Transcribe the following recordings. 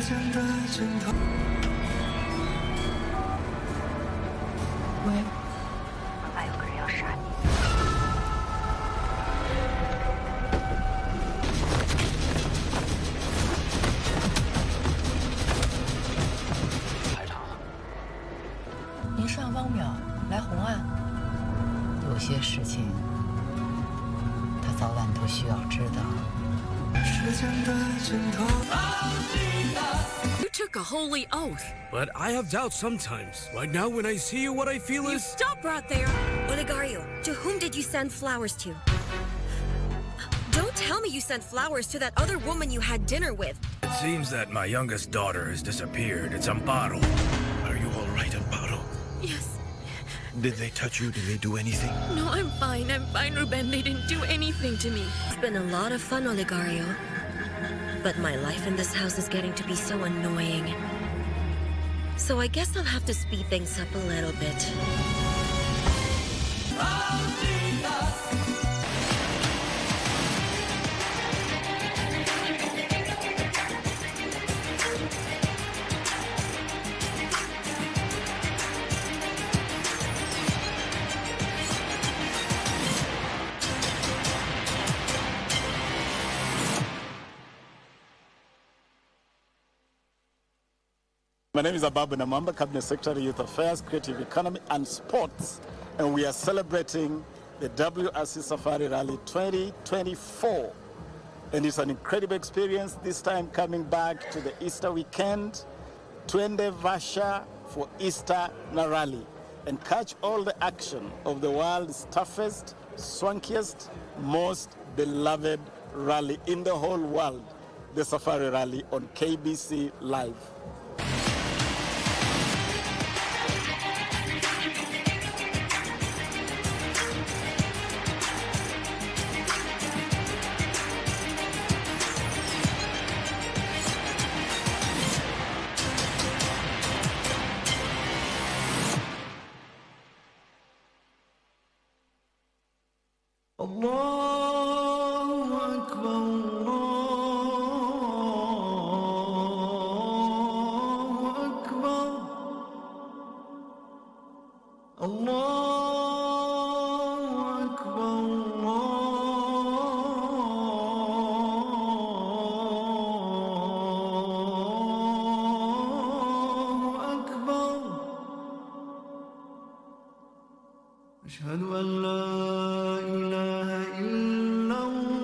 喂，还有个人要杀你。排长，您上汪淼来红岸，有些事情他早晚都需要知道。 You took a holy oath. But I have doubts sometimes. Right now, when I see you, what I feel You is... stop right there. Olegario, to whom did you send flowers to? Don't tell me you sent flowers to that other woman you had dinner with. It seems that my youngest daughter has disappeared. It's Amparo. Are you all right, Amparo? Yes. Did they touch you? Did they do anything? No, I'm fine, Ruben. They didn't do anything to me. It's been a lot of fun, Olegario. But my life in this house is getting to be so annoying. So I guess I'll have to speed things up a little bit. My name is Ababu Namamba, Cabinet Secretary, Youth Affairs, Creative Economy and Sports. And we are celebrating the WRC Safari Rally 2024. And it's an incredible experience, this time coming back to the Easter weekend. Twende Vasha for Easter na Rally. And catch all the action of the world's toughest, swankiest, most beloved rally in the whole world. The Safari Rally on KBC Live. أشهد أن لا إله إلا الله.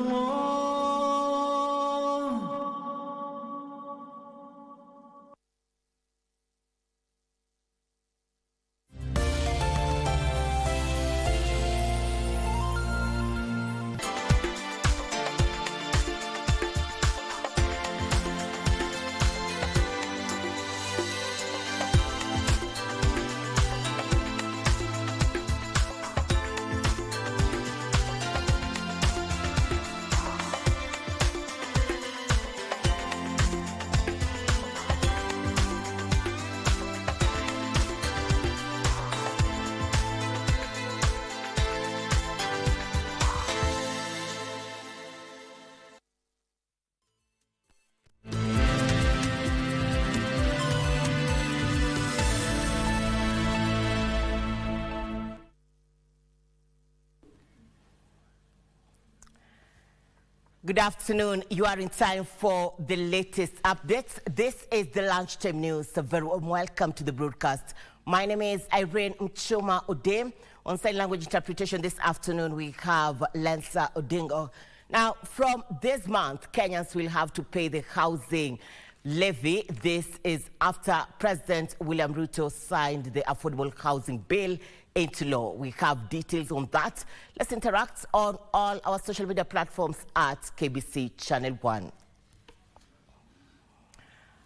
Good afternoon. You are in time for the latest updates. This is the Lunchtime News. A very warm welcome to the broadcast. My name is Irene Muchuma Ode. On sign language interpretation this afternoon, we have Lensa Odingo. Now, from this month, Kenyans will have to pay the housing levy. This is after President William Ruto signed the Affordable Housing Bill into law. We have details on that. Let's interact on all our social media platforms at KBC Channel 1.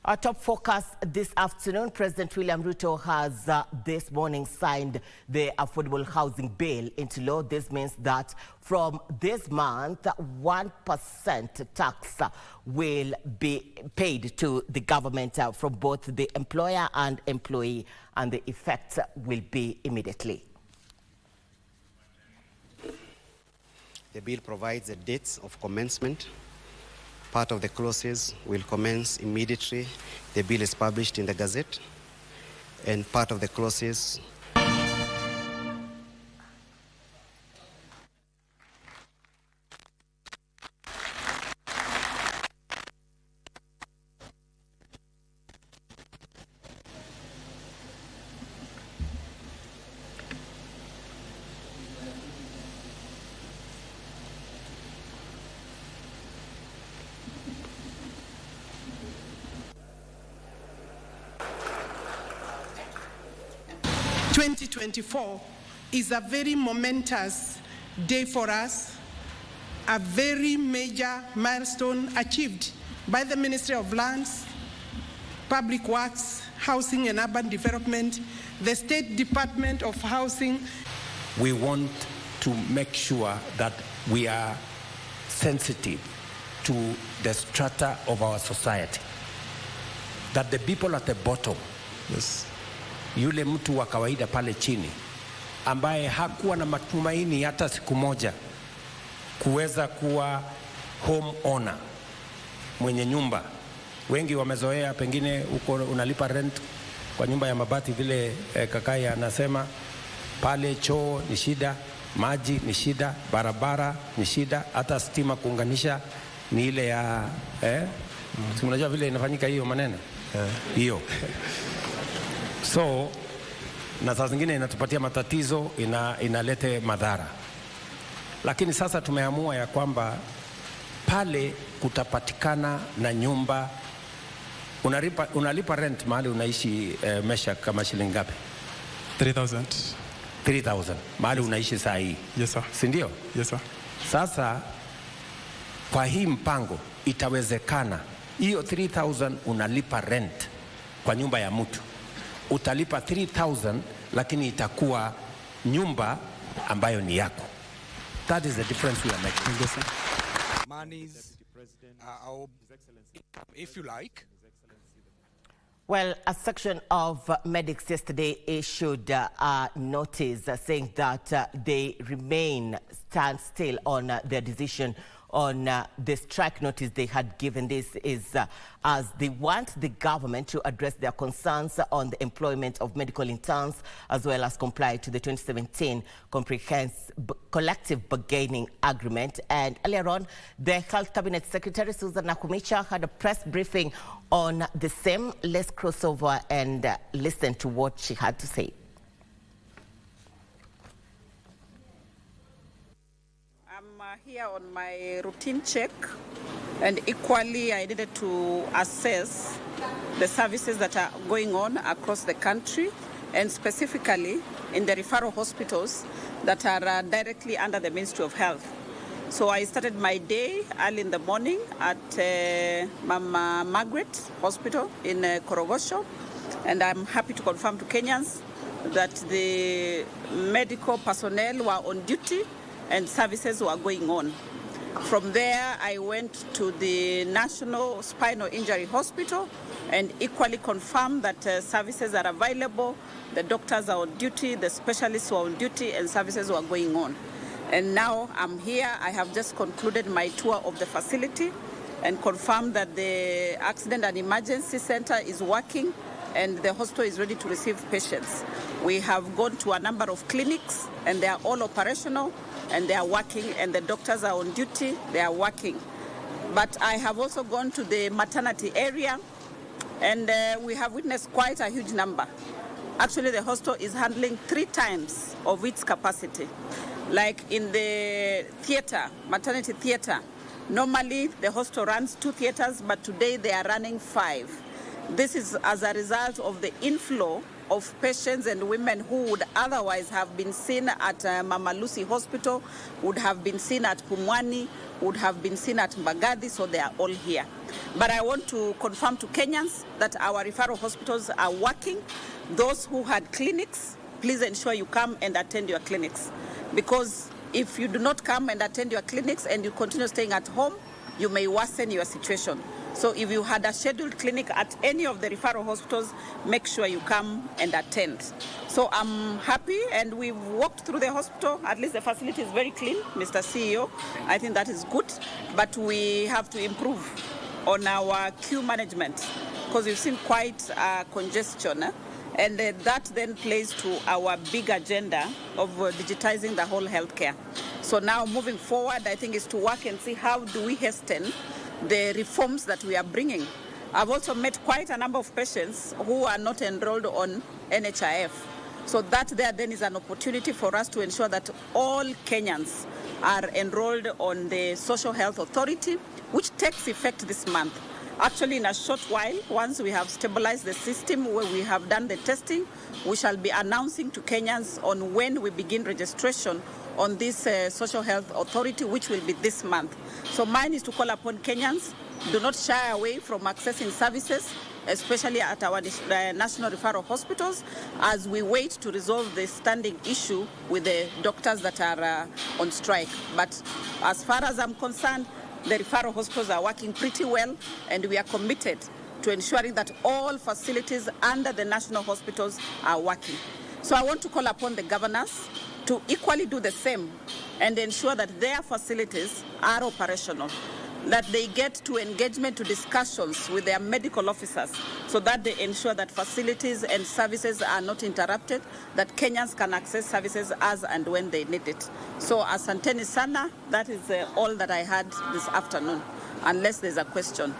Our top focus this afternoon, President William Ruto has this morning signed the Affordable Housing Bill into law. This means that from this month, 1% tax will be paid to the government from both the employer and employee, and the effect will be immediately. The bill provides the dates of commencement, part of the clauses will commence immediately the bill is published in the Gazette, and part of the clauses ...2024 is a very momentous day for us, a very major milestone achieved by the Ministry of Lands, Public Works, Housing and Urban Development, the State Department of Housing. We want to make sure that we are sensitive to the strata of our society, that the people at the bottom, yes, yule mtu wa kawaida pale chini ambaye hakuwa na matumaini hata siku moja kuweza kuwa home owner, mwenye nyumba. Wengi wamezoea pengine uko unalipa rent kwa nyumba ya mabati vile Kakai anasema, pale choo ni shida, maji ni shida, barabara ni shida, hata stima kuunganisha ni ile ya si mnajua vile inafanyika hiyo maneno hiyo. So na saa zingine inatupatia matatizo, inalete madhara. Lakini sasa tumeamua ya kwamba pale kutapatikana na nyumba, unalipa rent mahali unaishi mesha kama shilingi ngapi? 3,000 mahali unaishi saa hii. Yes sir. Si ndio? Yes sir. Sasa kwa hii mpango itawezekana hiyo 3,000 unalipa rent kwa nyumba ya mtu, utalipa 3,000 lakini itakuwa nyumba ambayo ni yako. That is the difference we are making. Yes, sir. Monies, if you like. Well, a section of medics yesterday issued a notice saying that they stand still on their decision on the strike notice they had given. This is as they want the government to address their concerns on the employment of medical interns, as well as comply to the 2017 Comprehensive Collective Bargaining Agreement. And earlier on, the Health Cabinet Secretary, Susan Nakumicha, had a press briefing on the same. Let's cross over and listen to what she had to say. Here on my routine check, and equally I needed to assess the services that are going on across the country, and specifically in the referral hospitals that are directly under the Ministry of Health. So I started my day early in the morning at Mama Margaret Hospital in Korogosho, and I'm happy to confirm to Kenyans that the medical personnel were on duty and services were going on. From there, I went to the National Spinal Injury Hospital and equally confirmed that services are available, the doctors are on duty, the specialists were on duty, and services were going on. And now I'm here. I have just concluded my tour of the facility and confirmed that the Accident and Emergency Center is working and the hospital is ready to receive patients. We have gone to a number of clinics and they are all operational and they are working, and the doctors are on duty, they are working. But I have also gone to the maternity area and we have witnessed quite a huge number. Actually, the hospital is handling 3 times of its capacity. Like in the theater, maternity theater, normally the hospital runs 2 theaters, but today they are running 5. This is as a result of the inflow of patients and women who would otherwise have been seen at Mama Lucy Hospital, would have been seen at Pumwani, would have been seen at Mbagathi, so they are all here. But I want to confirm to Kenyans that our referral hospitals are working. Those who had clinics, please ensure you come and attend your clinics. Because if you do not come and attend your clinics and you continue staying at home, you may worsen your situation. So if you had a scheduled clinic at any of the referral hospitals, make sure you come and attend. So I'm happy, and we've walked through the hospital. At least the facility is very clean, Mr. CEO. I think that is good, but we have to improve on our queue management because we've seen quite congestion. And that then plays to our big agenda of digitizing the whole healthcare. So now moving forward, I think is to work and see how do we hasten the reforms that we are bringing. I've also met quite a number of patients who are not enrolled on NHIF. So that there then is an opportunity for us to ensure that all Kenyans are enrolled on the Social Health Authority, which takes effect this month. Actually, in a short while, once we have stabilized the system where we have done the testing, we shall be announcing to Kenyans on when we begin registration on this Social Health Authority, which will be this month. So mine is to call upon Kenyans, do not shy away from accessing services, especially at our national referral hospitals, as we wait to resolve the standing issue with the doctors that are on strike. But as far as I'm concerned, the referral hospitals are working pretty well, and we are committed to ensuring that all facilities under the national hospitals are working. So I want to call upon the governors to equally do the same and ensure that their facilities are operational, that they get to engagement to discussions with their medical officers so that they ensure that facilities and services are not interrupted, that Kenyans can access services as and when they need it. So asanteni sana, that is all that I had this afternoon, unless there's a question.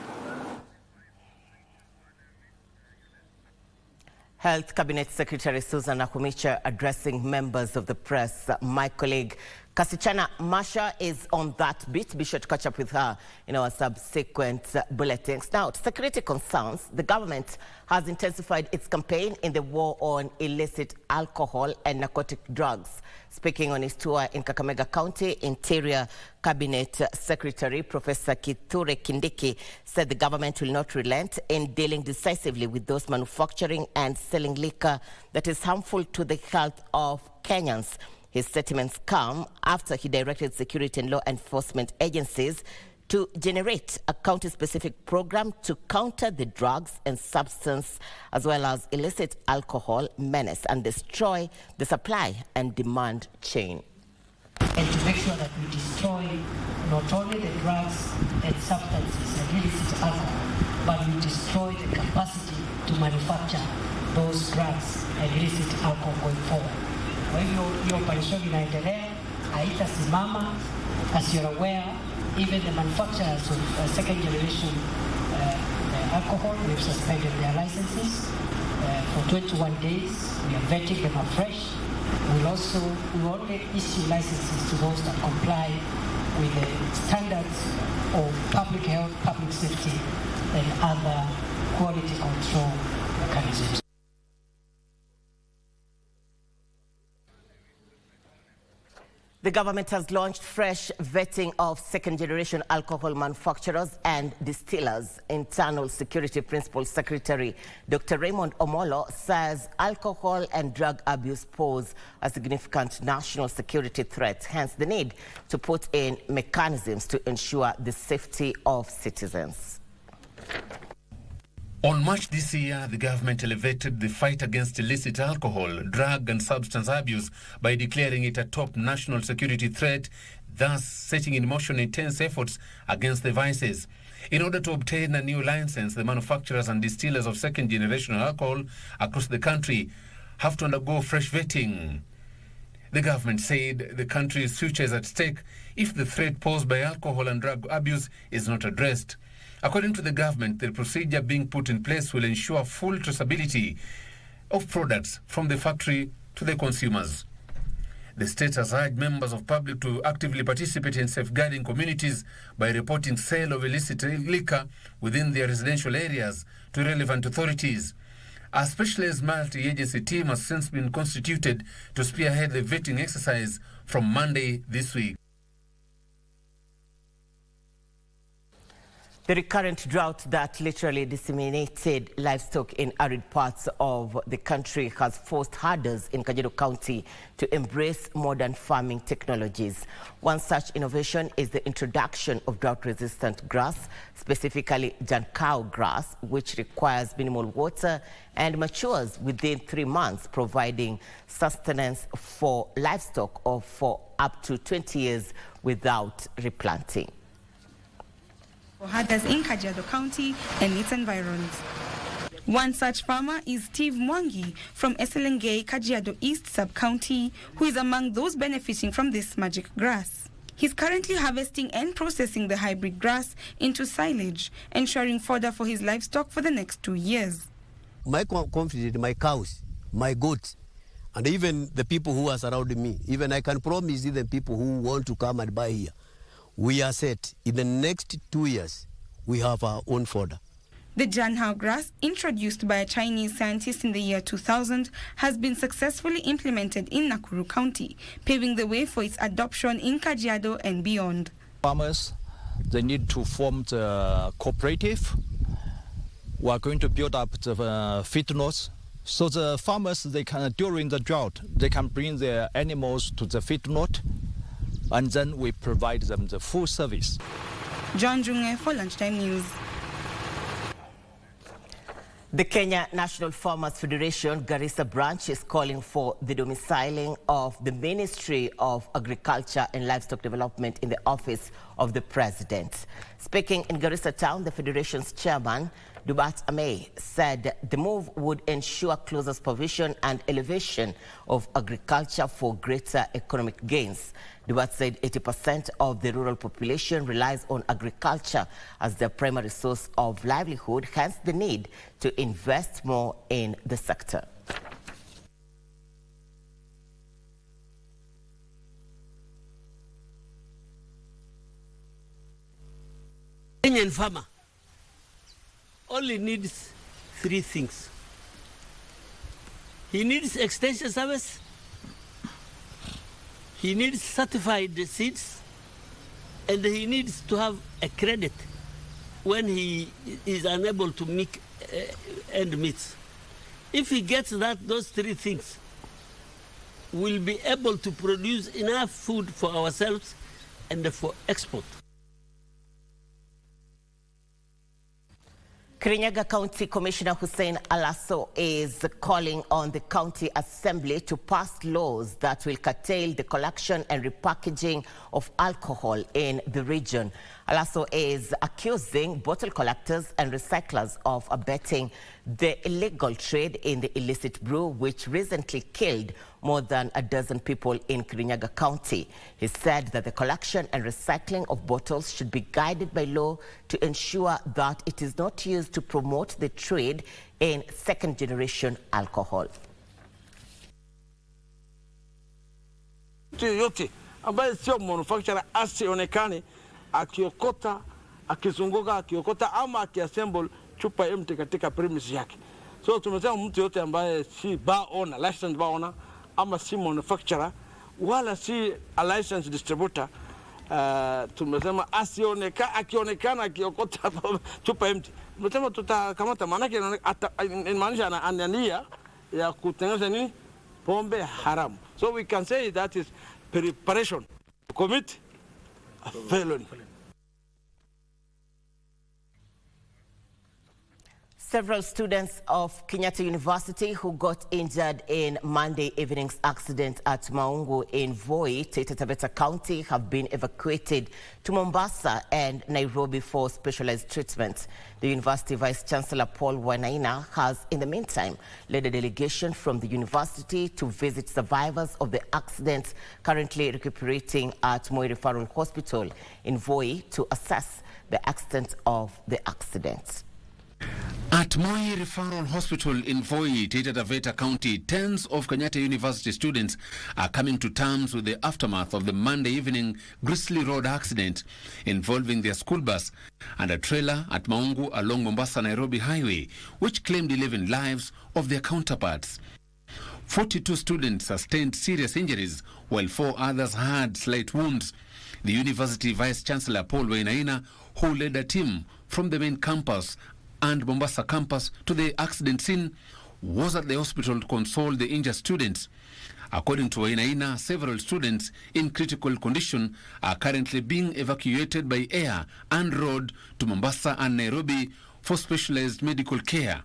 Health Cabinet Secretary Susan Nakhumicha addressing members of the press. My colleague Kasichana Masha is on that bit. Be sure to catch up with her in our subsequent bulletins. Now, to security concerns, the government has intensified its campaign in the war on illicit alcohol and narcotic drugs. Speaking on his tour in Kakamega County, Interior Cabinet Secretary Professor Kithure Kindiki said the government will not relent in dealing decisively with those manufacturing and selling liquor that is harmful to the health of Kenyans. His statements come after he directed security and law enforcement agencies to generate a county-specific program to counter the drugs and substance as well as illicit alcohol menace and destroy the supply and demand chain. And to make sure that we destroy not only the drugs and substances and illicit alcohol, but we destroy the capacity to manufacture those drugs and illicit alcohol going forward. Kwa hivyo hiyo operation inaendelea, haitasimama. As you're aware, even the manufacturers of second generation alcohol, we've suspended their licenses for 21 days. We are vetting them afresh. We'll only issue licenses to those that comply with the standards of public health, public safety, and other quality control mechanisms. The government has launched fresh vetting of second-generation alcohol manufacturers and distillers. Internal Security Principal Secretary Dr. Raymond Omolo says alcohol and drug abuse pose a significant national security threat, hence the need to put in mechanisms to ensure the safety of citizens. On March this year, the government elevated the fight against illicit alcohol, drug and substance abuse by declaring it a top national security threat, thus setting in motion intense efforts against the vices. In order to obtain a new license, the manufacturers and distillers of second-generation alcohol across the country have to undergo fresh vetting. The government said the country's future is at stake if the threat posed by alcohol and drug abuse is not addressed. According to the government, the procedure being put in place will ensure full traceability of products from the factory to the consumers. The state has urged members of public to actively participate in safeguarding communities by reporting sale of illicit liquor within their residential areas to relevant authorities. A specialized multi-agency team has since been constituted to spearhead the vetting exercise from Monday this week. The recurrent drought that literally disseminated livestock in arid parts of the country has forced herders in Kajiado County to embrace modern farming technologies. One such innovation is the introduction of drought-resistant grass, specifically Jankau grass, which requires minimal water and matures within 3 months, providing sustenance for livestock for up to 20 years without replanting. Herders in Kajiado County and its environs. One such farmer is Steve Mwangi from Eselengei, Kajiado East Sub-County, who is among those benefiting from this magic grass. He's currently harvesting and processing the hybrid grass into silage, ensuring fodder for his livestock for the next 2 years. My confidence, my cows, my goats, and even the people who are surrounding me, even I can promise even people who want to come and buy here, we are set. In the next 2 years, we have our own fodder. The Janhao grass, introduced by a Chinese scientist in the year 2000, has been successfully implemented in Nakuru County, paving the way for its adoption in Kajiado and beyond. Farmers, they need to form the cooperative. We are going to build up the feedlots. So the farmers, they can, during the drought, they can bring their animals to the feedlot, and then we provide them the full service. John Junge for Lunchtime News. The Kenya National Farmers Federation Garissa branch is calling for the domiciling of the Ministry of Agriculture and Livestock Development in the office of the President. Speaking in Garissa town, the federation's chairman, Dubat Amey, said the move would ensure closer supervision and elevation of agriculture for greater economic gains. Dubat said 80% of the rural population relies on agriculture as their primary source of livelihood, hence the need to invest more in the sector. Kenyan farmer only needs 3 things. He needs extension service, he needs certified seeds, and he needs to have a credit when he is unable to make end meets. If he gets those 3 things, we'll be able to produce enough food for ourselves and for export. Kirinyaga County Commissioner Hussein Alaso is calling on the County Assembly to pass laws that will curtail the collection and repackaging of alcohol in the region. Alaso is accusing bottle collectors and recyclers of abetting the illegal trade in the illicit brew, which recently killed more than a dozen people in Kirinyaga County. He said that the collection and recycling of bottles should be guided by law to ensure that it is not used to promote the trade in second-generation alcohol. Yote ambaye sio manufacturer asionekane akiokota, akizunguka, akiokota ama akiassemble chupa empty katika premise yake. So tumesema mtu yote ambaye si bar owner, licensed bar owner, ama si manufacturer wala si a licensed distributor, tumesema akionekana akiokota chupa empty, tumesema tutakamata, manake inamaanisha ana nia ya kutengeneza nini, pombe haramu. So we can say that is preparation to commit a felony. Several students of Kenyatta University who got injured in Monday evening's accident at Maungu in Voi, Taita Taveta County, have been evacuated to Mombasa and Nairobi for specialized treatment. The University Vice-Chancellor Paul Wanaina has, in the meantime, led a delegation from the university to visit survivors of the accident currently recuperating at Moi Referral Hospital in Voi to assess the extent of the accident. At Moi Referral Hospital in Voi, Taita Taveta County, tens of Kenyatta University students are coming to terms with the aftermath of the Monday evening Grizzly Road accident involving their school bus and a trailer at Maungu along Mombasa-Nairobi Highway, which claimed 11 lives of their counterparts. 42 students sustained serious injuries, while 4 others had slight wounds. The university vice-chancellor Paul Wainaina, who led a team from the main campus and Mombasa campus to the accident scene, was at the hospital to console the injured students. According to Wainaina, several students in critical condition are currently being evacuated by air and road to Mombasa and Nairobi for specialized medical care.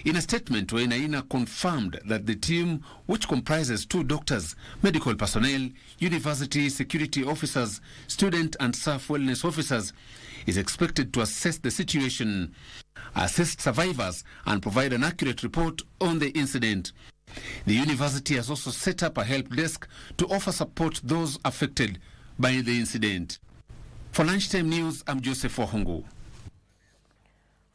In a statement, Wainaina confirmed that the team, which comprises 2 doctors, medical personnel, university security officers, student and staff wellness officers, is expected to assess the situation, assist survivors, and provide an accurate report on the incident. The university has also set up a help desk to offer support to those affected by the incident. For Lunchtime News, I'm Joseph Wahungu.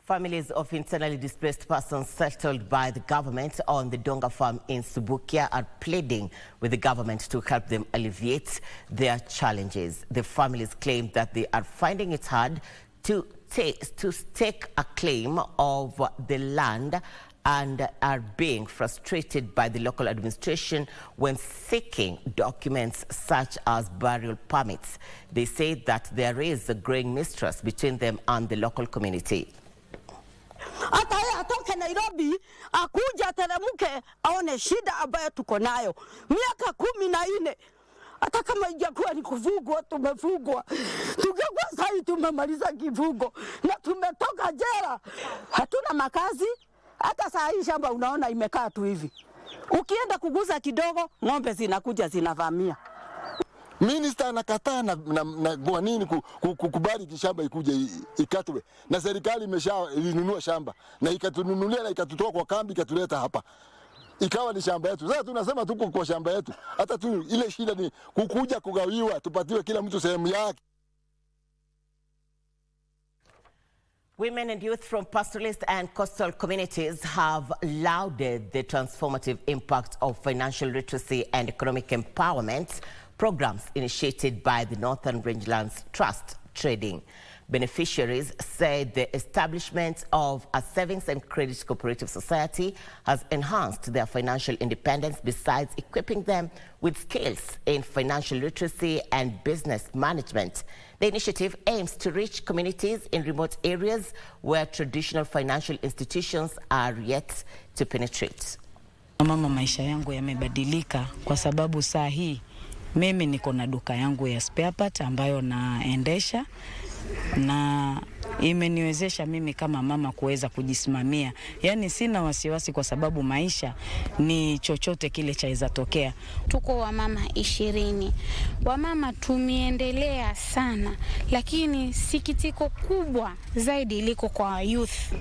Families of internally displaced persons settled by the government on the Donga farm in Subukia are pleading with the government to help them alleviate their challenges. The families claim that they are finding it hard to stake a claim of the land and are being frustrated by the local administration when seeking documents such as burial permits. They say that there is a growing mistrust between them and the local community. Hata yeye atoke Nairobi akuja teremke aone shida ambayo tuko nayo. Miaka 14 hata kama ijakuwa ni kufugwa, tumefugwa. Tungekuwa sasa tumemaliza kifugo na tumetoka jela. Hatuna makazi. Hata saa hii shamba unaona imekaa tu hivi. Ukienda kuguza kidogo, ng'ombe zinakuja zinavamia. Minister anakataa na kwa nini kukubali kishamba ikuje ikatwe, na serikali imeshainunua shamba na ikatununulia na ikatutoa kwa kambi ikatuleta hapa, ikawa ni shamba yetu. Sasa tunasema tuko kwa shamba yetu, hata tu ile shida ni kukuja kugawiwa, tupatiwe kila mtu sehemu yake. Women and youth from pastoralist and coastal communities have lauded the transformative impact of financial literacy and economic empowerment programs initiated by the Northern Rangelands Trust Trading. Beneficiaries said the establishment of a savings and credit cooperative society has enhanced their financial independence, besides equipping them with skills in financial literacy and business management. The initiative aims to reach communities in remote areas where traditional financial institutions are yet to penetrate. Mama, maisha yangu yamebadilika kwa sababu saa hii mimi niko na duka yangu ya spare part ambayo naendesha, na imeniwezesha mimi kama mama kuweza kujisimamia. Yaani sina wasiwasi kwa sababu maisha ni chochote kile chaweza tokea. Tuko wamama 20. Wamama tumeendelea sana, lakini sikitiko kubwa zaidi liko kwa youth.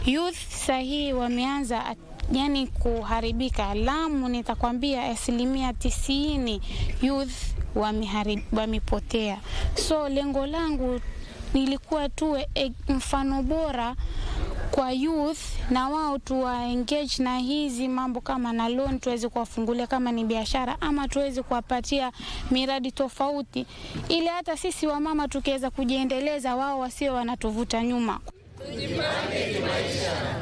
Youth sahihi wameanza yani kuharibika. Lamu nitakwambia 90% youth wamepotea. So lengo langu nilikuwa tuwe mfano bora kwa youth, na wao tuwa engage na hizi mambo kama na loan, tuweze kuwafungulia kama ni biashara, ama tuweze kuwapatia miradi tofauti, ili hata sisi wamama tukiweza kujiendeleza, wao wasio wanatuvuta nyuma. Tujipange kimaisha.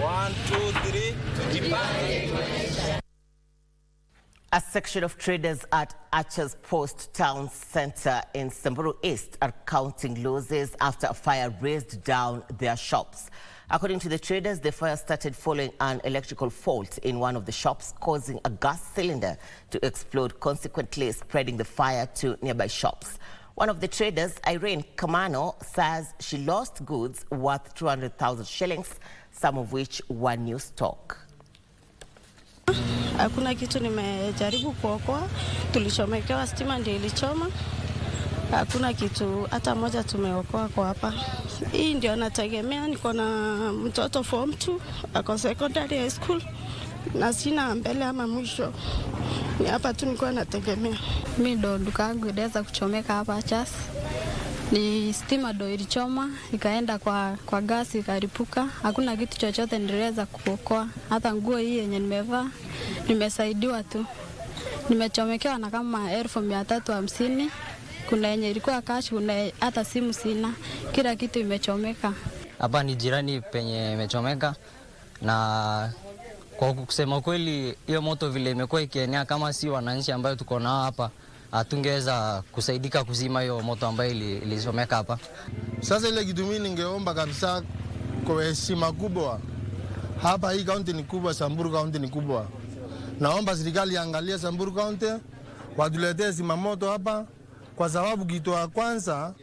1, 2, 3. Tujipange kimaisha. A section of traders at Archers Post Town Centre in Samburu East are counting losses after a fire razed down their shops. According to the traders, the fire started following an electrical fault in one of the shops, causing a gas cylinder to explode, consequently spreading the fire to nearby shops. One of the traders, Irene, says she lost goods worth 200,000 shillings, some of which were new stock. Hakuna kitu nimejaribu kuokoa, tulichomekewa stima ndio ilichoma. Hakuna kitu hata moja tumeokoa kwa hapa. Hii ndio nategemea, niko na mtoto form 2 ako secondary high school na sina mbele ama mwisho. Ni hapa tu niko nategemea. Mimi ndo duka yangu iliweza kuchomeka hapa Archers. Ni stima ndo ilichoma, ikaenda kwa gasi ikaripuka. Hakuna kitu chochote niliweza kuokoa. Hata nguo hii yenye nimevaa nimesaidiwa tu. Nimechomekewa na kama 1350. Kuna yenye ilikuwa cash, kuna hata simu sina. Kila kitu imechomeka. Hapa ni jirani penye imechomeka, na Kwa kusema kweli, hiyo moto vile imekuwa ikienea, kama si wananchi ambayo tuko nao hapa, hatungeweza kusaidika kuzima hiyo moto ambayo ilisomeka hapa. Sasa ile kitu mimi ningeomba kabisa kwa heshima kubwa, hapa hii kaunti ni kubwa, Samburu kaunti ni kubwa. Naomba serikali iangalie Samburu kaunti, watuletee zimamoto hapa, kwa sababu kitu ya kwanza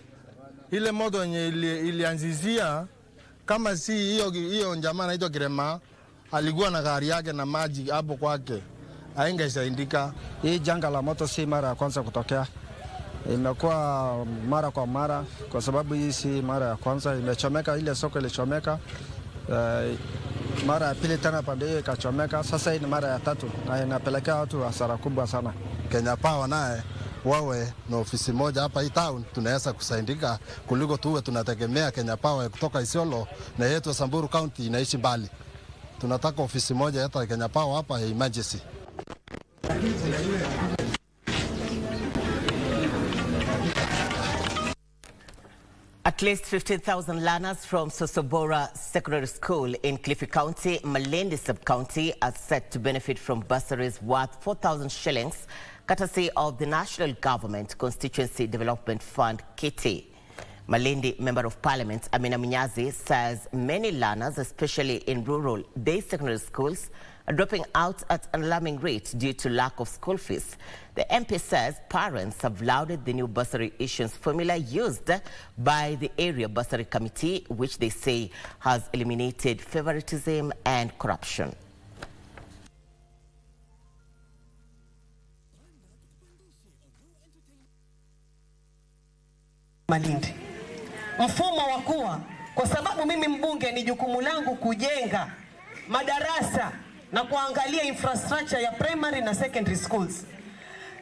ile moto yenye ilianzishia, kama si hiyo jamaa anaitwa Kirema, alikuwa na gari yake na maji hapo kwake, haingesaidika. Hii janga la moto si mara ya kwanza kutokea, imekuwa mara kwa mara, kwa sababu hii si mara ya kwanza. Imechomeka, ile soko ilichomeka, mara ya pili tena pande hiyo ikachomeka, sasa hii ni mara ya tatu na inapelekea watu hasara kubwa sana. Kenya Power naye wawe na ofisi moja hapa hii town, tunaweza kusaidika kuliko tuwe tunategemea Kenya Power kutoka Isiolo na yetu Samburu County inaishi mbali. Tunataka ofisi moja hata Kenya Power hapa ya emergency. At least 15,000 learners from Sosobora Secondary School in Cliffy County, Malindi Sub-County are set to benefit from bursaries worth 4,000 shillings, courtesy of the National Government Constituency Development Fund, KITI. Malindi Member of Parliament Amina Munyazi says many learners, especially in rural day secondary schools, are dropping out at an alarming rate due to lack of school fees. The MP says parents have lauded the new bursary issuance formula used by the Area Bursary Committee, which they say has eliminated favoritism and corruption. Malindi. Mfumo wa kuwa, kwa sababu mimi mbunge ni jukumu langu kujenga madarasa na kuangalia infrastructure ya primary na secondary schools.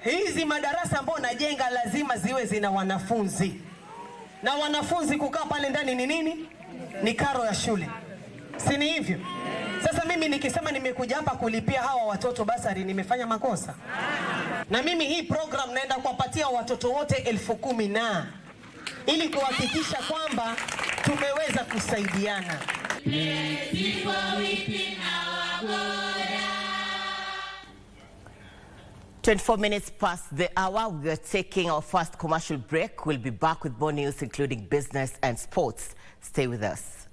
Hizi madarasa ambayo najenga lazima ziwe zina wanafunzi. Na wanafunzi kukaa pale ndani ni nini? Ni karo ya shule. Si ni hivyo? Sasa mimi nikisema nimekuja hapa kulipia hawa watoto basari, nimefanya makosa? Na mimi hii program naenda kuwapatia watoto wote 10,000 ili kuhakikisha kwamba tumeweza kusaidiana. 24 minutes past the hour, we are taking our first commercial break. We'll be back with more news, including business and sports. Stay with us.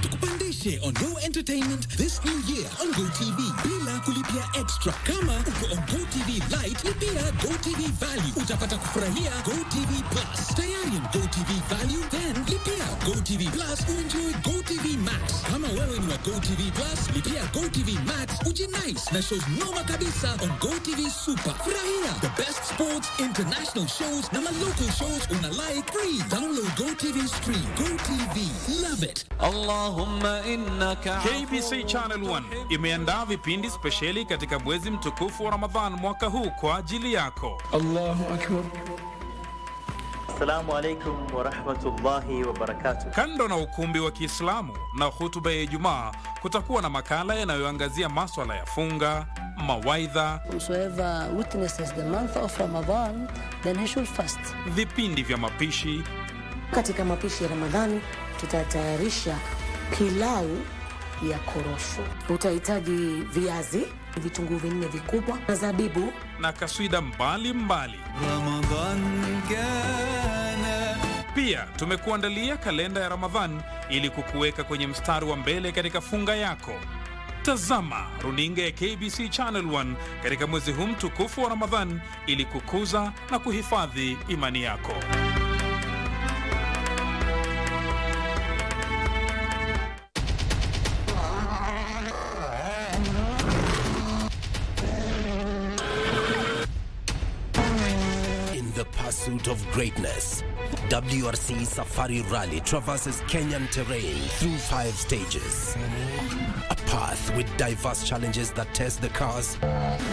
Tukupandishe on Go Entertainment this new year on GoTV bila kulipia extra. Kama uko on GoTV Lite, lipia GoTV Value, utapata kufurahia GoTV Plus. Tayari on GoTV Value, then lipia GoTV Plus uenjoy GoTV Max. Kama wewe ni wa GoTV Plus, lipia GoTV Max ujinice na shows noma kabisa on GoTV Super. Furahia the best sports, international shows na local shows una like free. Download GoTV Stream. GoTV, love it. KBC Channel 1 imeandaa vipindi spesheli katika mwezi mtukufu wa Ramadhan mwaka huu kwa ajili yako. Allahu Akbar. Assalamu alaikum wa rahmatullahi wa barakatuh. Kando na ukumbi wa Kiislamu na hutuba ya Ijumaa, kutakuwa na makala yanayoangazia masuala ya funga, mawaidha, whoever witnesses the month of Ramadan, then he should fast. Vipindi vya mapishi. Katika mapishi ya Ramadhani tutatayarisha pilau ya korosho. Utahitaji viazi, vitunguu vinne vikubwa na zabibu na kaswida mbalimbali. Pia tumekuandalia kalenda ya Ramadhan ili kukuweka kwenye mstari wa mbele katika funga yako. Tazama runinga ya KBC Channel 1 katika mwezi huu mtukufu wa Ramadhan ili kukuza na kuhifadhi imani yako. In the pursuit of greatness, WRC Safari Rally traverses Kenyan terrain through 5 stages. A path with diverse challenges that test the cars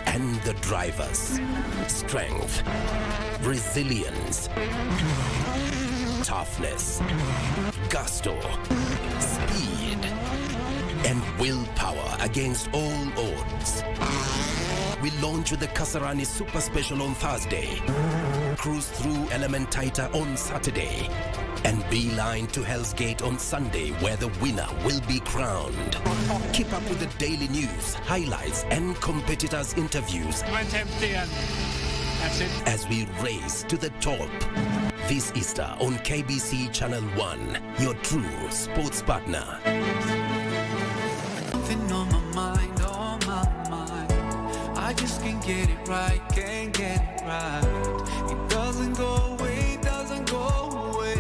and the drivers. Strength, resilience, toughness, gusto, speed, and willpower against all odds. We launch with the Kasarani Super Special on Thursday, cruise through Elementaita on Saturday, and beeline to Hell's Gate on Sunday, where the winner will be crowned. Keep up with the daily news, highlights, and competitors' interviews as we race to the top. This Easter on KBC Channel 1, your true sports partner. Something on my mind, I just can't get it right, can't get it right. It doesn't go away, doesn't go away.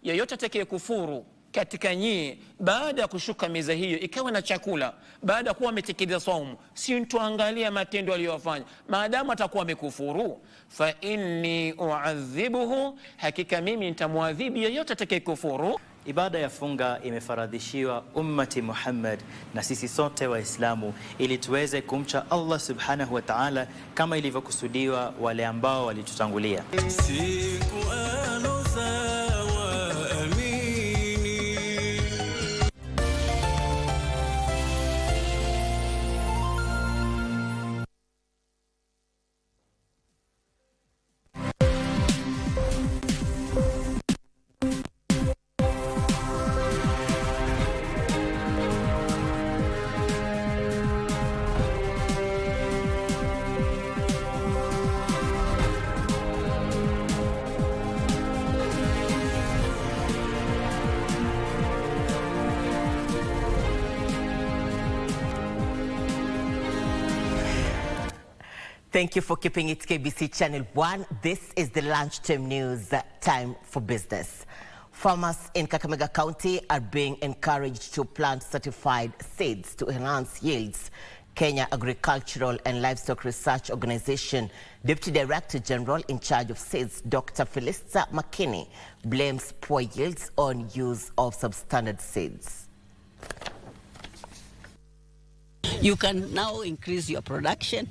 Yeyote atakaye kufuru katika nyie baada ya kushuka meza hiyo ikawa na chakula baada ya kuwa ametekeleza saumu, si tuangalia matendo aliyofanya, maadamu atakuwa amekufuru, fa inni uadhibuhu, hakika mimi nitamwadhibu yeyote atakaye kufuru. Ibada ya funga imefaradhishiwa ummati Muhammad na sisi sote Waislamu ili tuweze kumcha Allah subhanahu wa ta'ala kama ilivyokusudiwa wale ambao walitutangulia. Thank you for keeping it KBC Channel 1. This is the Lunchtime News, time for business. Farmers in Kakamega County are being encouraged to plant certified seeds to enhance yields. Kenya Agricultural and Livestock Research Organization Deputy Director General in charge of seeds, Dr. Felista McKinney, blames poor yields on use of substandard seeds. You can now increase your production.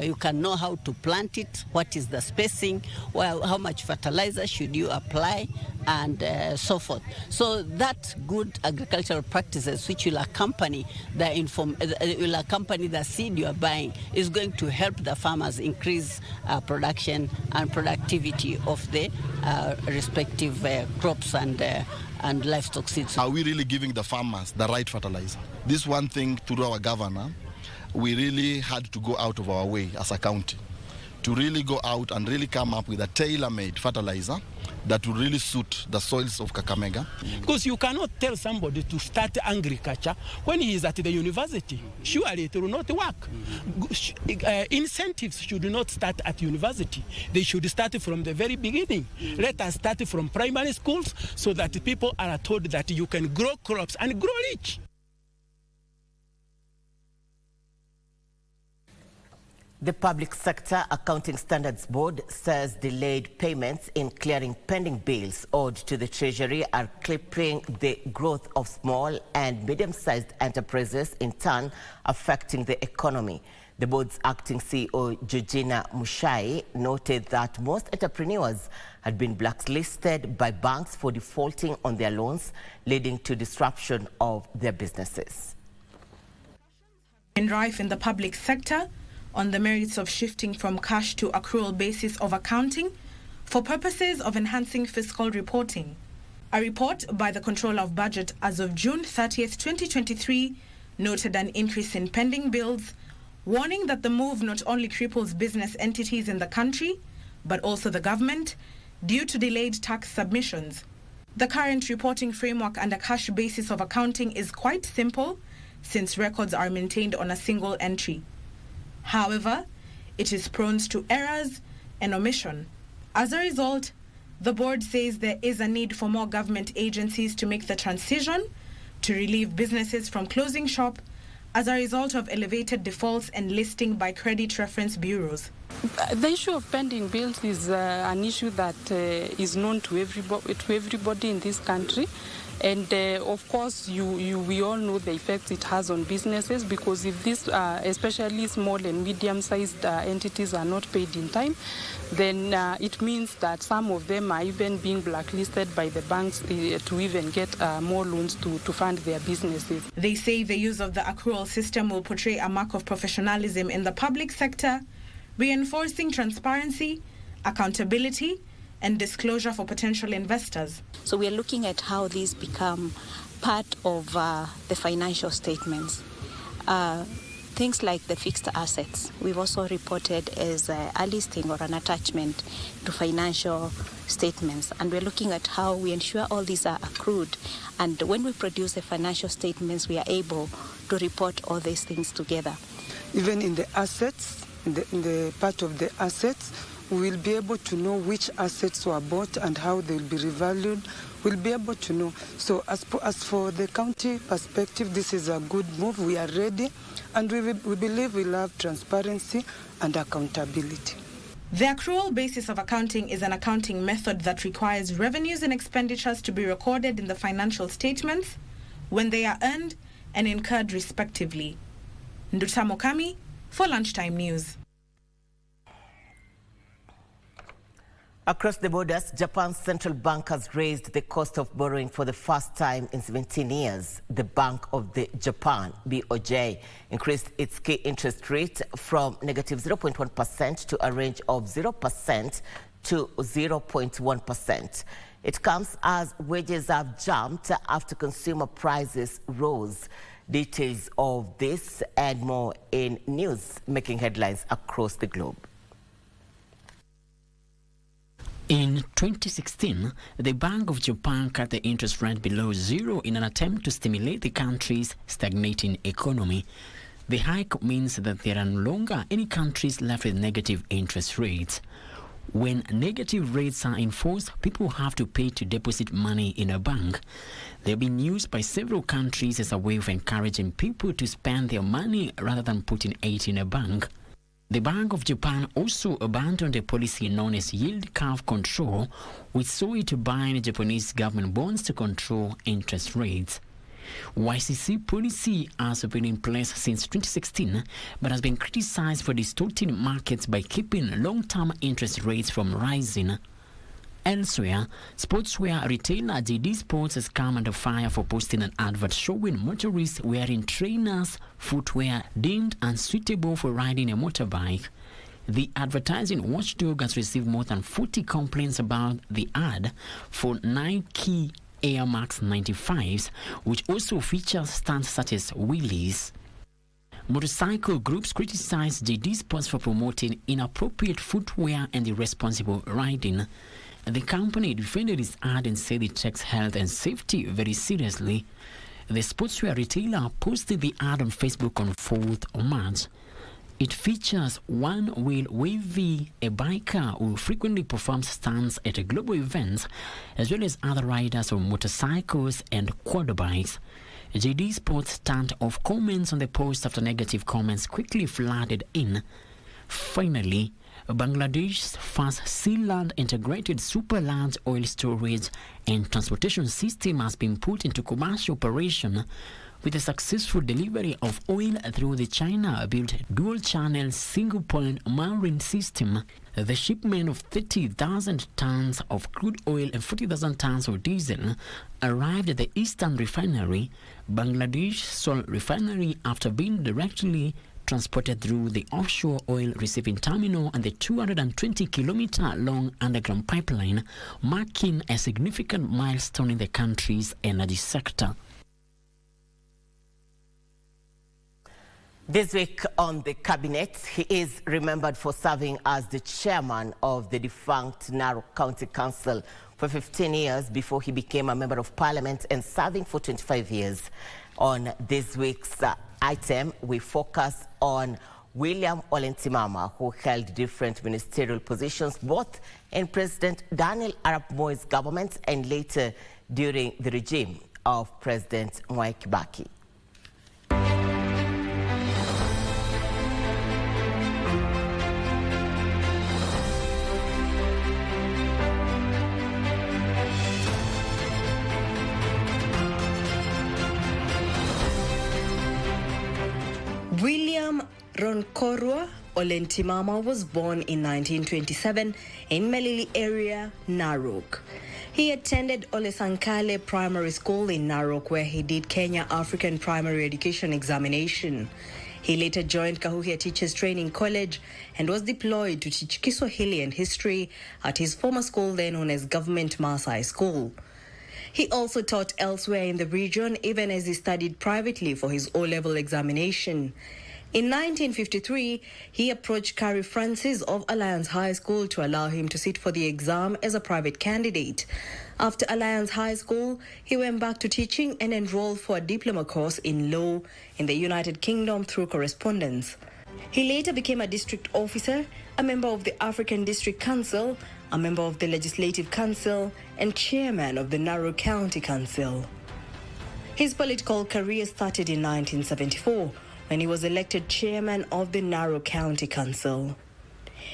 You can know how to plant it, what is the spacing, how much fertilizer should you apply, and so forth. So that good agricultural practices which will accompany the seed you are buying is going to help the farmers increase production and productivity of the respective crops and livestock seeds. Are we really giving the farmers the right fertilizer? This one thing through our governor, we really had to go out of our way as a county to really go out and really come up with a tailor-made fertilizer that will really suit the soils of Kakamega. Because you cannot tell somebody to start agriculture when he is at the university. Surely it will not work. Incentives should not start at university. They should start from the very beginning. Let us start from primary schools so that people are told that you can grow crops and grow rich. The Public Sector Accounting Standards Board says delayed payments in clearing pending bills owed to the Treasury are clipping the growth of small and medium-sized enterprises, in turn affecting the economy. The board's acting CEO, Georgina Muchai, noted that most entrepreneurs had been blacklisted by banks for defaulting on their loans, leading to disruption of their businesses. Been rife in the public sector on the merits of shifting from cash to accrual basis of accounting for purposes of enhancing fiscal reporting. A report by the Controller of Budget as of June 30th, 2023 noted an increase in pending bills, warning that the move not only cripples business entities in the country, but also the government due to delayed tax submissions. The current reporting framework and a cash basis of accounting is quite simple, since records are maintained on a single entry. However, it is prone to errors and omission. As a result, the board says there is a need for more government agencies to make the transition to relieve businesses from closing shop as a result of elevated defaults and listing by credit reference bureaus. The issue of pending bills is an issue that is known to everybody in this country. And of course, we all know the effects it has on businesses, because if these, especially small and medium-sized entities, are not paid in time, then it means that some of them are even being blacklisted by the banks to even get more loans to fund their businesses. They say the use of the accrual system will portray a mark of professionalism in the public sector, reinforcing transparency, accountability, and disclosure for potential investors. So we are looking at how these become part of the financial statements. Things like the fixed assets, we've also reported as a listing or an attachment to financial statements. And we're looking at how we ensure all these are accrued. And when we produce the financial statements, we are able to report all these things together. Even in the assets, in the part of the assets, we will be able to know which assets were bought and how they will be revalued. We'll be able to know. So as for the county perspective, this is a good move. We are ready, and we believe we'll have transparency and accountability. The accrual basis of accounting is an accounting method that requires revenues and expenditures to be recorded in the financial statements when they are earned and incurred respectively. Nduta Mokami for Lunchtime News. Across the borders, Japan's central bank has raised the cost of borrowing for the first time in 17 years. The Bank of the Japan, BOJ, increased its key interest rate from negative 0.1% to a range of 0% to 0.1%. It comes as wages have jumped after consumer prices rose. Details of this and more in news making headlines across the globe. In 2016, the Bank of Japan cut the interest rate below zero in an attempt to stimulate the country's stagnating economy. The hike means that there are no longer any countries left with negative interest rates. When negative rates are enforced, people have to pay to deposit money in a bank. They've been used by several countries as a way of encouraging people to spend their money rather than putting it in a bank. The Bank of Japan also abandoned a policy known as yield curve control, which saw it buying Japanese government bonds to control interest rates. YCC policy has been in place since 2016, but has been criticized for distorting markets by keeping long-term interest rates from rising. Elsewhere, sportswear retailer JD Sports has come under fire for posting an advert showing motorists wearing trainers' footwear deemed unsuitable for riding a motorbike. The advertising watchdog has received more than 40 complaints about the ad for Nike Air Max 95s, which also features stunts such as wheelies. Motorcycle groups criticize JD Sports for promoting inappropriate footwear and irresponsible riding. The company defended its ad and said it takes health and safety very seriously. The sportswear retailer posted the ad on Facebook on 4th of March. It features one-wheel wavy, a biker who frequently performs stunts at global events, as well as other riders of motorcycles and quad bikes. JD Sports turned off comments on the post after negative comments quickly flooded in. Finally, Bangladesh's first sea-land integrated super large oil storage and transportation system has been put into commercial operation with the successful delivery of oil through the China-built dual-channel single-point mooring system. The shipment of 30,000 tons of crude oil and 40,000 tons of diesel arrived at the Eastern Refinery, Bangladesh's sole refinery, after being directly transported through the offshore oil receiving terminal and the 220-kilometer-long underground pipeline, marking a significant milestone in the country's energy sector. This week on the cabinet, he is remembered for serving as the chairman of the defunct Narok County Council for 15 years before he became a member of parliament and serving for 25 years. On this week's item, we focus on William Olentimama, who held different ministerial positions both in President Daniel Arap Moi's government and later during the regime of President Mwai Kibaki. Ronkorua Ole Ntimama was born in 1927 in Melili area, Narok. He attended Ole Sankale Primary School in Narok, where he did Kenya African Primary Education Examination. He later joined Kahuhia Teachers Training College and was deployed to teach Kiswahili and history at his former school, then known as Government Maasai School. He also taught elsewhere in the region, even as he studied privately for his O-level examination. In 1953, he approached Kari Francis of Alliance High School to allow him to sit for the exam as a private candidate. After Alliance High School, he went back to teaching and enrolled for a diploma course in law in the United Kingdom through correspondence. He later became a district officer, a member of the African District Council, a member of the Legislative Council, and chairman of the Narok County Council. His political career started in 1974 when he was elected chairman of the Narok County Council.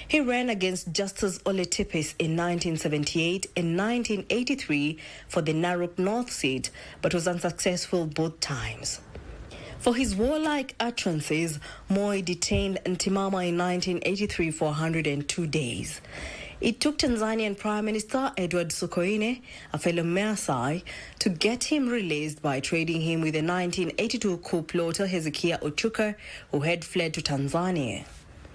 He ran against Justice Ole Tipis in 1978 and 1983 for the Narok North seat, but was unsuccessful both times. For his warlike utterances, Moi detained Ntimama in 1983 for 102 days. It took Tanzanian Prime Minister Edward Sokoine, a fellow Maasai, to get him released by trading him with the 1982 coup plotter Hezekiah Ochuka, who had fled to Tanzania.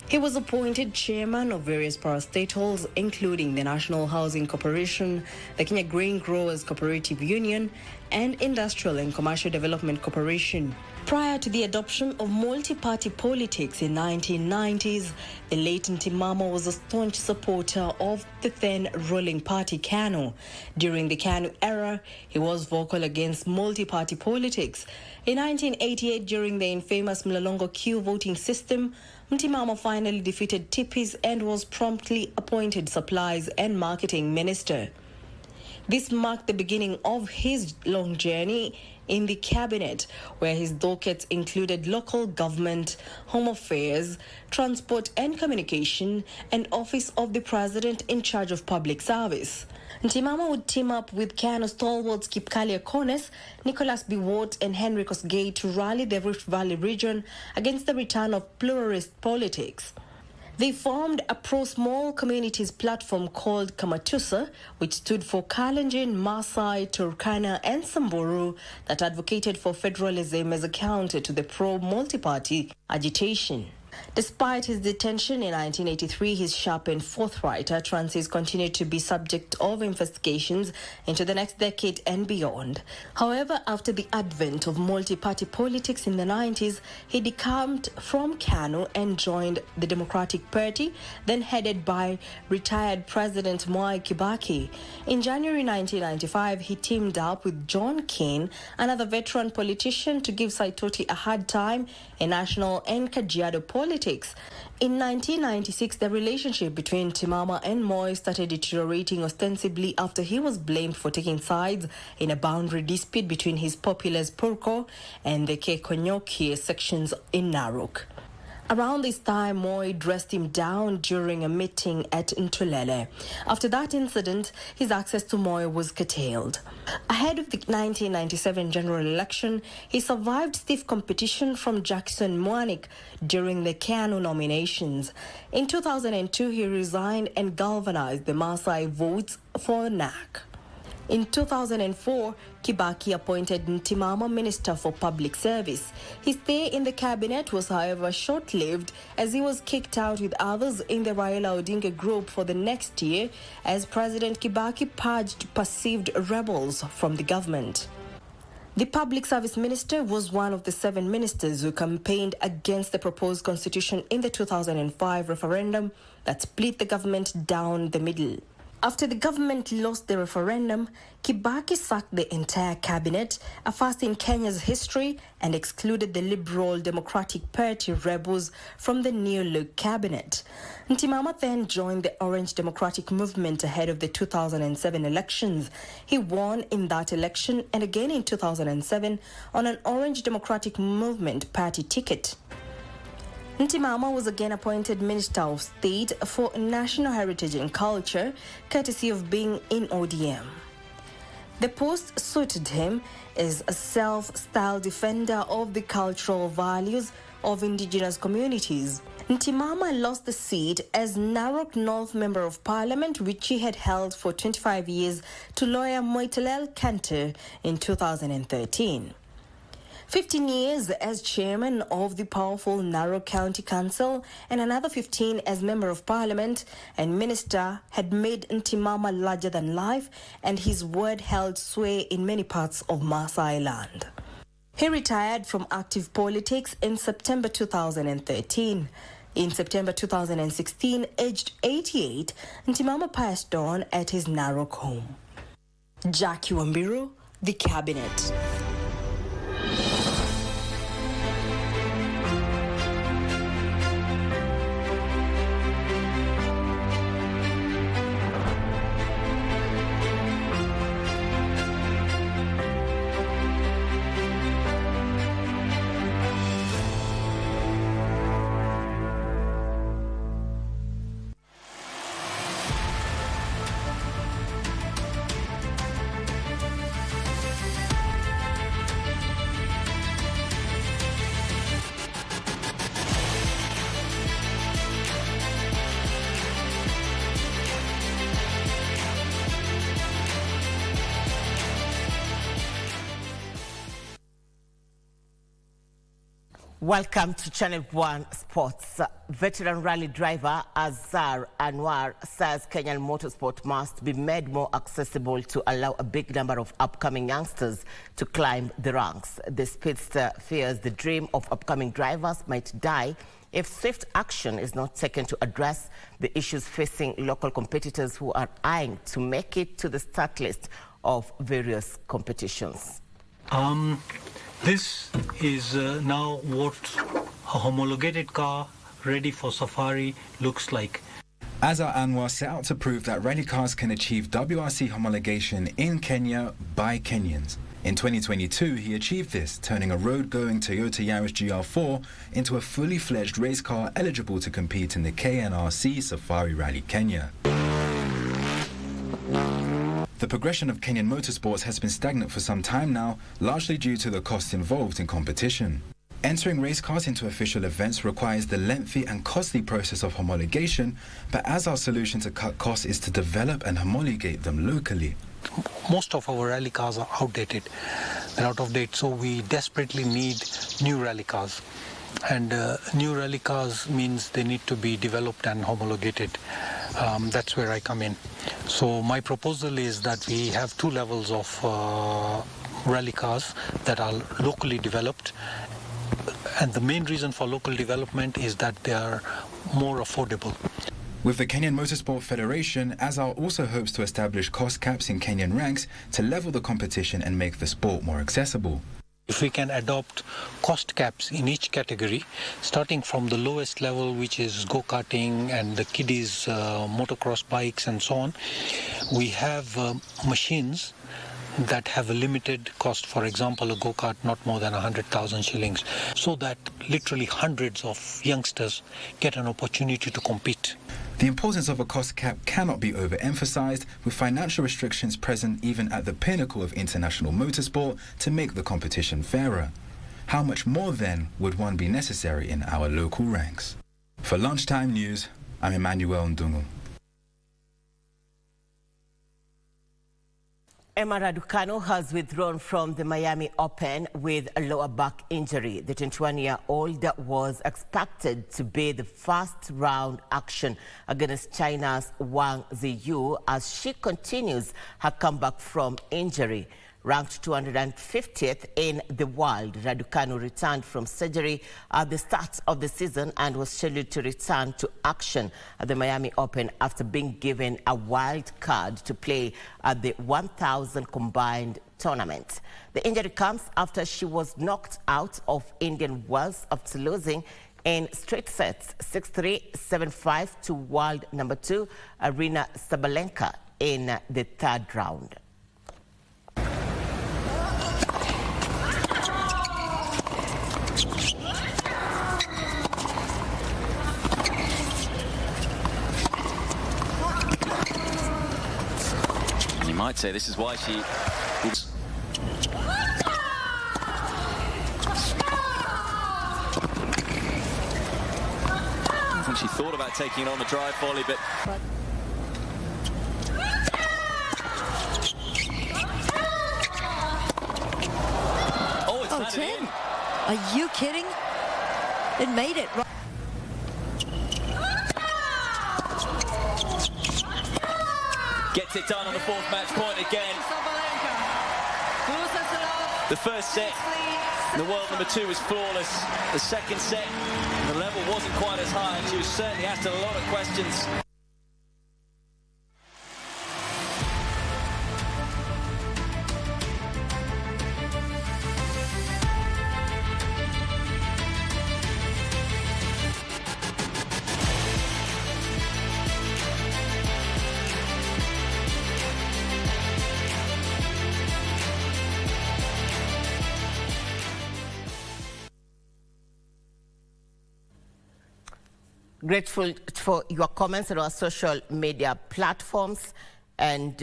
He was appointed chairman of various parastatals, including the National Housing Corporation, the Kenya Grain Growers Cooperative Union, and Industrial and Commercial Development Corporation. Prior to the adoption of multi-party politics in 1990s, the late Ntimama was a staunch supporter of the then ruling party KANU. During the KANU era, he was vocal against multi-party politics. In 1988, during the infamous Mlolongo Q voting system, Ntimama finally defeated Tipis and was promptly appointed Supplies and Marketing Minister. This marked the beginning of his long journey in the cabinet, where his dockets included local government, home affairs, transport and communication, and office of the president in charge of public service. Ntimama would team up with KANU stalwarts Kipkalia Kones, Nicholas Biwott and Henry Kosgei to rally the Rift Valley region against the return of pluralist politics. They formed a pro-small communities platform called Kamatusa, which stood for Kalenjin, Maasai, Turkana and Samburu, that advocated for federalism as a counter to the pro-multi-party agitation. Despite his detention in 1983, his sharp and forthright utterances continued to be subject of investigations into the next decade and beyond. However, after the advent of multi-party politics in the 90s, he decamped from KANU and joined the Democratic Party, then headed by retired President Mwai Kibaki. In January 1995, he teamed up with John Keane, another veteran politician, to give Saitoti a hard time in national and Kajiado politics. In 1996, the relationship between Ntimama and Moi started deteriorating, ostensibly after he was blamed for taking sides in a boundary dispute between his populace Purko and the Kekonyokie sections in Narok. Around this time, Moi dressed him down during a meeting at Ntulele. After that incident, his access to Moi was curtailed. Ahead of the 1997 general election, he survived stiff competition from Jackson Mwanik during the KANU nominations. In 2002, he resigned and galvanized the Maasai votes for NAC. In 2004, Kibaki appointed Ntimama Minister for Public Service. His stay in the cabinet was, however, short-lived, as he was kicked out with others in the Raila Odinga group for the next year, as President Kibaki purged perceived rebels from the government. The Public Service Minister was one of the 7 ministers who campaigned against the proposed constitution in the 2005 referendum that split the government down the middle. After the government lost the referendum, Kibaki sacked the entire cabinet, a first in Kenya's history, and excluded the Liberal Democratic Party rebels from the New Look cabinet. Ntimama then joined the Orange Democratic Movement ahead of the 2007 elections. He won in that election and again in 2007 on an Orange Democratic Movement party ticket. Ntimama was again appointed Minister of State for National Heritage and Culture, courtesy of being in ODM. The post suited him as a self-styled defender of the cultural values of indigenous communities. Ntimama lost the seat as Narok North Member of Parliament, which he had held for 25 years, to lawyer Moitalel Kanter in 2013. 15 years as chairman of the powerful Narok County Council and another 15 as member of parliament and minister had made Ntimama larger than life, and his word held sway in many parts of Maasai land. He retired from active politics in September 2013. In September 2016, aged 88, Ntimama passed on at his Narok home. Jackie Wambiru, The Cabinet. Welcome to Channel 1 Sports. Veteran rally driver Azhar Anwar says Kenyan motorsport must be made more accessible to allow a big number of upcoming youngsters to climb the ranks. The speedster fears the dream of upcoming drivers might die if swift action is not taken to address the issues facing local competitors who are eyeing to make it to the start list of various competitions. This is now what a homologated car ready for safari looks like. Azhar Anwar set out to prove that rally cars can achieve WRC homologation in Kenya by Kenyans. In 2022, he achieved this, turning a road-going Toyota Yaris GR4 into a fully fledged race car eligible to compete in the KNRC Safari Rally Kenya. The progression of Kenyan motorsports has been stagnant for some time now, largely due to the costs involved in competition. Entering race cars into official events requires the lengthy and costly process of homologation, but as our solution to cut costs is to develop and homologate them locally. Most of our rally cars are outdated. They're out of date, so we desperately need new rally cars. And new rally cars means they need to be developed and homologated. That's where I come in. So my proposal is that we have two levels of rally cars that are locally developed. And the main reason for local development is that they are more affordable. With the Kenyan Motorsport Federation, Azhar also hopes to establish cost caps in Kenyan ranks to level the competition and make the sport more accessible. If we can adopt cost caps in each category, starting from the lowest level, which is go-karting and the kiddies, motocross bikes and so on, we have machines that have a limited cost. For example, a go-kart not more than 100,000 shillings, so that literally hundreds of youngsters get an opportunity to compete. The importance of a cost cap cannot be overemphasized, with financial restrictions present even at the pinnacle of international motorsport to make the competition fairer. How much more then would one be necessary in our local ranks? For Lunchtime News, I'm Emmanuel Ndungu. Emma Raducanu has withdrawn from the Miami Open with a lower back injury. The 21-year-old was expected to be the first round action against China's Wang Ziyu as she continues her comeback from injury. Ranked 250th in the world, Raducanu returned from surgery at the start of the season and was scheduled to return to action at the Miami Open after being given a wild card to play at the 1,000 combined tournament. The injury comes after she was knocked out of Indian Wells after losing in straight sets 6-3, 7-5 to world number 2 Irene Sabalenka in the third round. You might say this is why she... think she thought about taking it on the drive volley, but... Oh, it's landed 10. in. Are you kidding? It made it. Gets it done on the fourth match point again. The first set, the world number 2 was flawless. The second set, the level wasn't quite as high, and she was certainly asked a lot of questions. Grateful for your comments on our social media platforms. And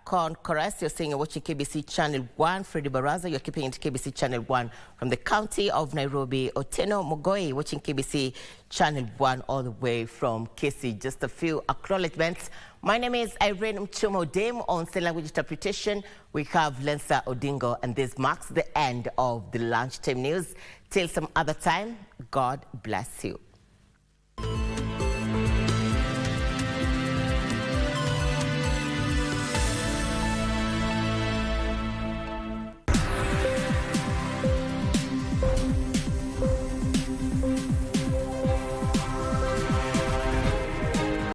Con Corres, you're saying you're watching KBC Channel 1. Freddy Baraza, you're keeping it KBC Channel 1 from the county of Nairobi. Oteno Mogoi, watching KBC Channel 1 all the way from Kisi. Just a few acknowledgements. My name is Irene Muchuma. On Sign Language Interpretation, we have Lensa Odingo, and this marks the end of the Lunchtime News. Till some other time, God bless you.